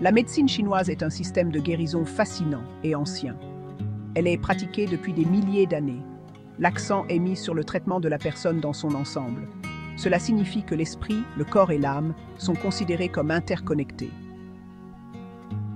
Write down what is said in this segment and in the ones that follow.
La médecine chinoise est un système de guérison fascinant et ancien. Elle est pratiquée depuis des milliers d'années. L'accent est mis sur le traitement de la personne dans son ensemble. Cela signifie que l'esprit, le corps et l'âme sont considérés comme interconnectés.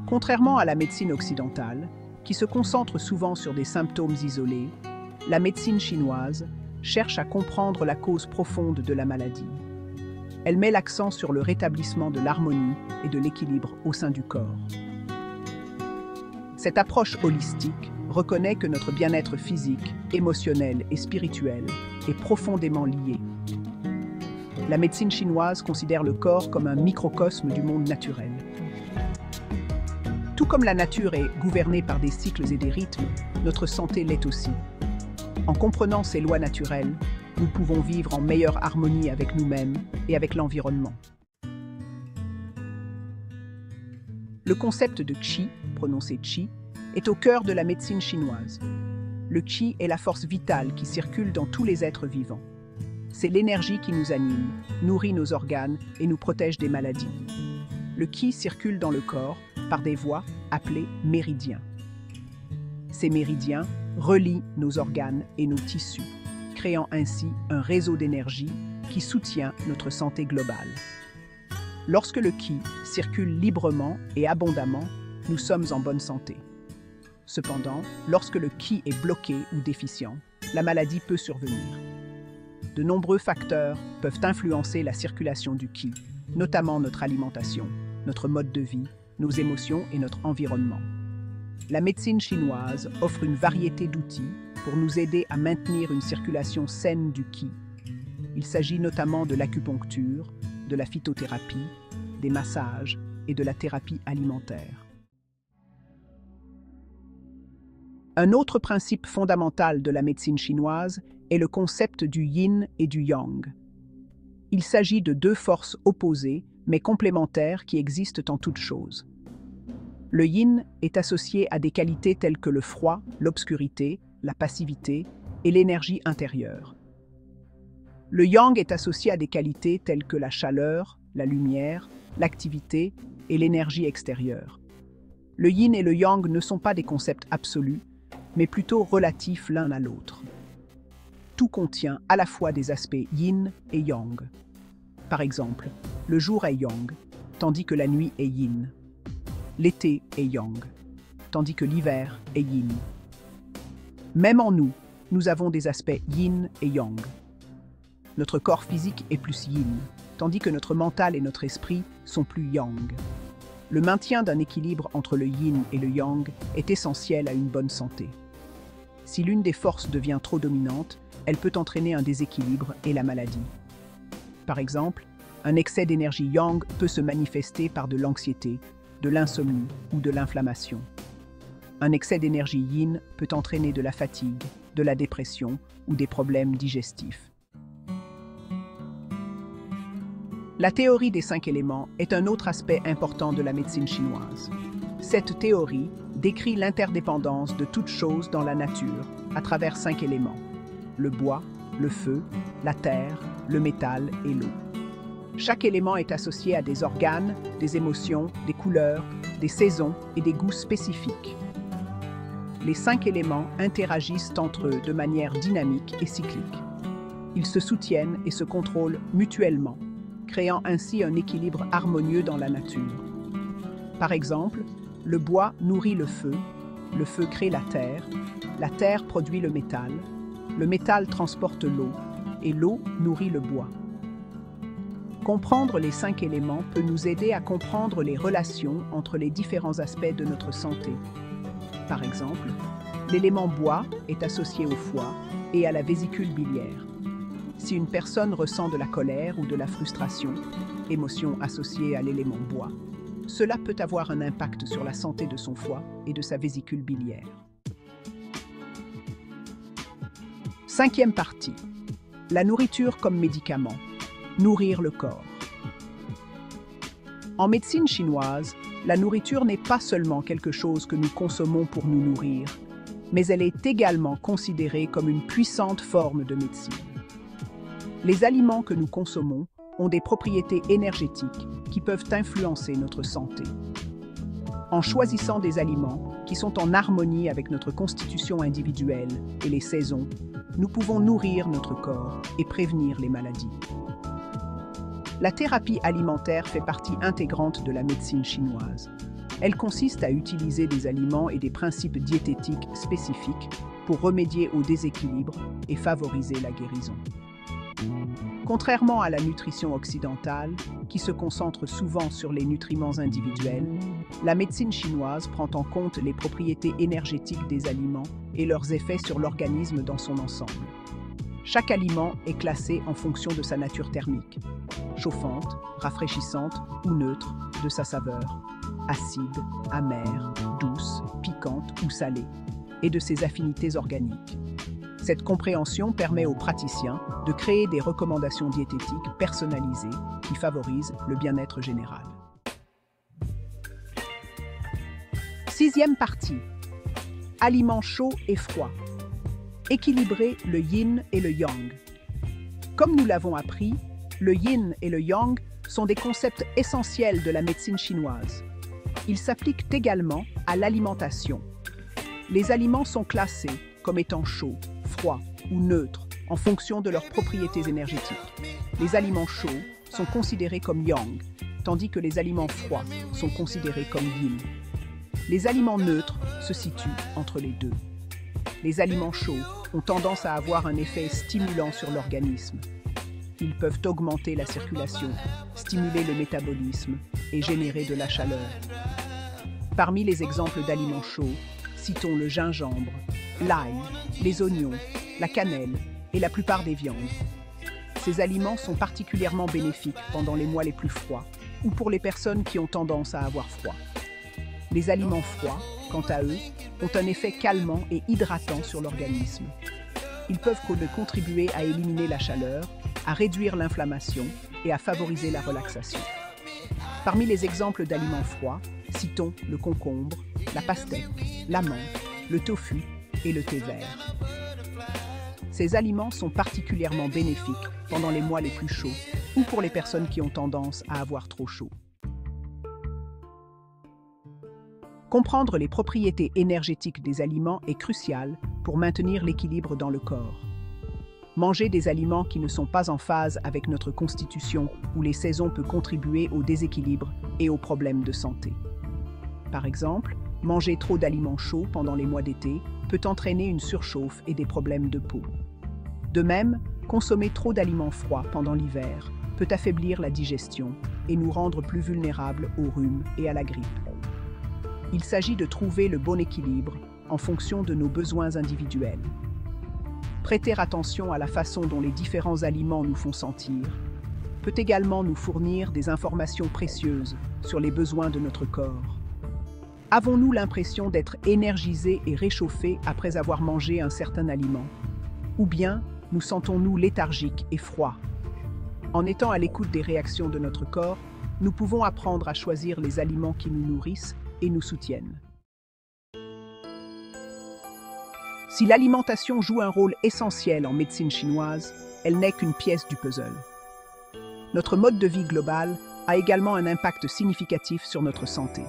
Contrairement à la médecine occidentale, qui se concentre souvent sur des symptômes isolés, la médecine chinoise cherche à comprendre la cause profonde de la maladie. Elle met l'accent sur le rétablissement de l'harmonie et de l'équilibre au sein du corps. Cette approche holistique reconnaît que notre bien-être physique, émotionnel et spirituel est profondément lié. La médecine chinoise considère le corps comme un microcosme du monde naturel. Tout comme la nature est gouvernée par des cycles et des rythmes, notre santé l'est aussi. En comprenant ces lois naturelles, nous pouvons vivre en meilleure harmonie avec nous-mêmes et avec l'environnement. Le concept de qi, prononcé qi, est au cœur de la médecine chinoise. Le qi est la force vitale qui circule dans tous les êtres vivants. C'est l'énergie qui nous anime, nourrit nos organes et nous protège des maladies. Le qi circule dans le corps par des voies appelées méridiens. Ces méridiens relient nos organes et nos tissus, créant ainsi un réseau d'énergie qui soutient notre santé globale. Lorsque le qi circule librement et abondamment, nous sommes en bonne santé. Cependant, lorsque le qi est bloqué ou déficient, la maladie peut survenir. De nombreux facteurs peuvent influencer la circulation du qi, notamment notre alimentation, notre mode de vie, nos émotions et notre environnement. La médecine chinoise offre une variété d'outils pour nous aider à maintenir une circulation saine du qi. Il s'agit notamment de l'acupuncture, de la phytothérapie, des massages et de la thérapie alimentaire. Un autre principe fondamental de la médecine chinoise est le concept du yin et du yang. Il s'agit de deux forces opposées mais complémentaires qui existent en toutes choses. Le yin est associé à des qualités telles que le froid, l'obscurité, la passivité et l'énergie intérieure. Le yang est associé à des qualités telles que la chaleur, la lumière, l'activité et l'énergie extérieure. Le yin et le yang ne sont pas des concepts absolus, mais plutôt relatifs l'un à l'autre. Tout contient à la fois des aspects yin et yang. Par exemple, le jour est yang, tandis que la nuit est yin. L'été est yang, tandis que l'hiver est yin. Même en nous, nous avons des aspects yin et yang. Notre corps physique est plus yin, tandis que notre mental et notre esprit sont plus yang. Le maintien d'un équilibre entre le yin et le yang est essentiel à une bonne santé. Si l'une des forces devient trop dominante, elle peut entraîner un déséquilibre et la maladie. Par exemple, un excès d'énergie yang peut se manifester par de l'anxiété, de l'insomnie ou de l'inflammation. Un excès d'énergie yin peut entraîner de la fatigue, de la dépression ou des problèmes digestifs. La théorie des 5 éléments est un autre aspect important de la médecine chinoise. Cette théorie décrit l'interdépendance de toutes choses dans la nature à travers 5 éléments: le bois, le feu, la terre, le métal et l'eau. Chaque élément est associé à des organes, des émotions, des couleurs, des saisons et des goûts spécifiques. Les 5 éléments interagissent entre eux de manière dynamique et cyclique. Ils se soutiennent et se contrôlent mutuellement, créant ainsi un équilibre harmonieux dans la nature. Par exemple, le bois nourrit le feu crée la terre produit le métal transporte l'eau, et l'eau nourrit le bois. Comprendre les 5 éléments peut nous aider à comprendre les relations entre les différents aspects de notre santé. Par exemple, l'élément bois est associé au foie et à la vésicule biliaire. Si une personne ressent de la colère ou de la frustration, émotion associée à l'élément bois, cela peut avoir un impact sur la santé de son foie et de sa vésicule biliaire. 5e partie. La nourriture comme médicament. Nourrir le corps. En médecine chinoise, la nourriture n'est pas seulement quelque chose que nous consommons pour nous nourrir, mais elle est également considérée comme une puissante forme de médecine. Les aliments que nous consommons ont des propriétés énergétiques qui peuvent influencer notre santé. En choisissant des aliments qui sont en harmonie avec notre constitution individuelle et les saisons, nous pouvons nourrir notre corps et prévenir les maladies. La thérapie alimentaire fait partie intégrante de la médecine chinoise. Elle consiste à utiliser des aliments et des principes diététiques spécifiques pour remédier aux déséquilibres et favoriser la guérison. Contrairement à la nutrition occidentale, qui se concentre souvent sur les nutriments individuels, la médecine chinoise prend en compte les propriétés énergétiques des aliments et leurs effets sur l'organisme dans son ensemble. Chaque aliment est classé en fonction de sa nature thermique, chauffante, rafraîchissante ou neutre, de sa saveur, acide, amère, douce, piquante ou salée, et de ses affinités organiques. Cette compréhension permet aux praticiens de créer des recommandations diététiques personnalisées qui favorisent le bien-être général. Sixième partie. Aliments chauds et froids. Équilibrer le yin et le yang. Comme nous l'avons appris, le yin et le yang sont des concepts essentiels de la médecine chinoise. Ils s'appliquent également à l'alimentation. Les aliments sont classés comme étant chauds, froids ou neutres en fonction de leurs propriétés énergétiques. Les aliments chauds sont considérés comme yang, tandis que les aliments froids sont considérés comme yin. Les aliments neutres se situent entre les deux. Les aliments chauds ont tendance à avoir un effet stimulant sur l'organisme. Ils peuvent augmenter la circulation, stimuler le métabolisme et générer de la chaleur. Parmi les exemples d'aliments chauds, citons le gingembre, l'ail, les oignons, la cannelle et la plupart des viandes. Ces aliments sont particulièrement bénéfiques pendant les mois les plus froids ou pour les personnes qui ont tendance à avoir froid. Les aliments froids, quant à eux, ont un effet calmant et hydratant sur l'organisme. Ils peuvent contribuer à éliminer la chaleur, à réduire l'inflammation et à favoriser la relaxation. Parmi les exemples d'aliments froids, citons le concombre, la pastèque, la menthe, le tofu et le thé vert. Ces aliments sont particulièrement bénéfiques pendant les mois les plus chauds ou pour les personnes qui ont tendance à avoir trop chaud. Comprendre les propriétés énergétiques des aliments est crucial pour maintenir l'équilibre dans le corps. Manger des aliments qui ne sont pas en phase avec notre constitution ou les saisons peut contribuer au déséquilibre et aux problèmes de santé. Par exemple, manger trop d'aliments chauds pendant les mois d'été peut entraîner une surchauffe et des problèmes de peau. De même, consommer trop d'aliments froids pendant l'hiver peut affaiblir la digestion et nous rendre plus vulnérables au rhume et à la grippe. Il s'agit de trouver le bon équilibre en fonction de nos besoins individuels. Prêter attention à la façon dont les différents aliments nous font sentir peut également nous fournir des informations précieuses sur les besoins de notre corps. Avons-nous l'impression d'être énergisés et réchauffés après avoir mangé un certain aliment? Ou bien nous sentons-nous léthargiques et froids? En étant à l'écoute des réactions de notre corps, nous pouvons apprendre à choisir les aliments qui nous nourrissent et nous soutiennent. Si l'alimentation joue un rôle essentiel en médecine chinoise, elle n'est qu'une pièce du puzzle. Notre mode de vie global a également un impact significatif sur notre santé.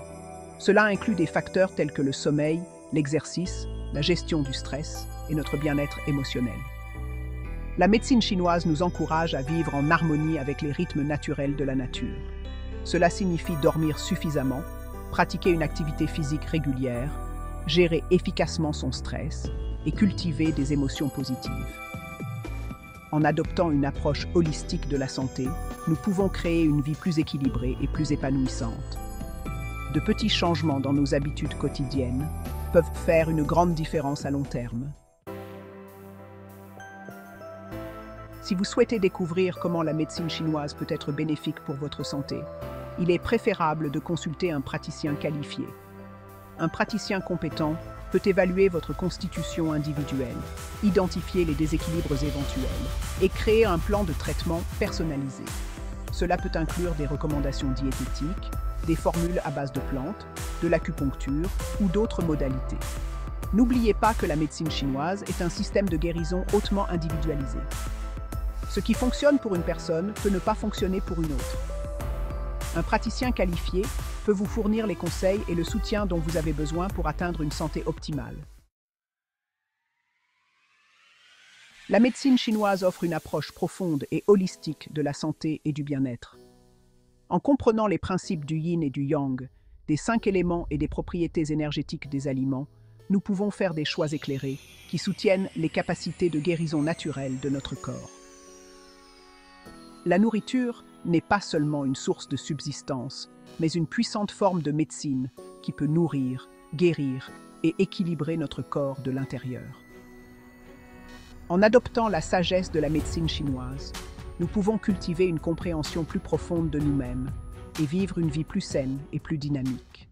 Cela inclut des facteurs tels que le sommeil, l'exercice, la gestion du stress et notre bien-être émotionnel. La médecine chinoise nous encourage à vivre en harmonie avec les rythmes naturels de la nature. Cela signifie dormir suffisamment, pratiquer une activité physique régulière, gérer efficacement son stress et cultiver des émotions positives. En adoptant une approche holistique de la santé, nous pouvons créer une vie plus équilibrée et plus épanouissante. De petits changements dans nos habitudes quotidiennes peuvent faire une grande différence à long terme. Si vous souhaitez découvrir comment la médecine chinoise peut être bénéfique pour votre santé, il est préférable de consulter un praticien qualifié. Un praticien compétent peut évaluer votre constitution individuelle, identifier les déséquilibres éventuels et créer un plan de traitement personnalisé. Cela peut inclure des recommandations diététiques, des formules à base de plantes, de l'acupuncture ou d'autres modalités. N'oubliez pas que la médecine chinoise est un système de guérison hautement individualisé. Ce qui fonctionne pour une personne peut ne pas fonctionner pour une autre. Un praticien qualifié peut vous fournir les conseils et le soutien dont vous avez besoin pour atteindre une santé optimale. La médecine chinoise offre une approche profonde et holistique de la santé et du bien-être. En comprenant les principes du yin et du yang, des 5 éléments et des propriétés énergétiques des aliments, nous pouvons faire des choix éclairés qui soutiennent les capacités de guérison naturelle de notre corps. La nourriture n'est pas seulement une source de subsistance, mais une puissante forme de médecine qui peut nourrir, guérir et équilibrer notre corps de l'intérieur. En adoptant la sagesse de la médecine chinoise, nous pouvons cultiver une compréhension plus profonde de nous-mêmes et vivre une vie plus saine et plus dynamique.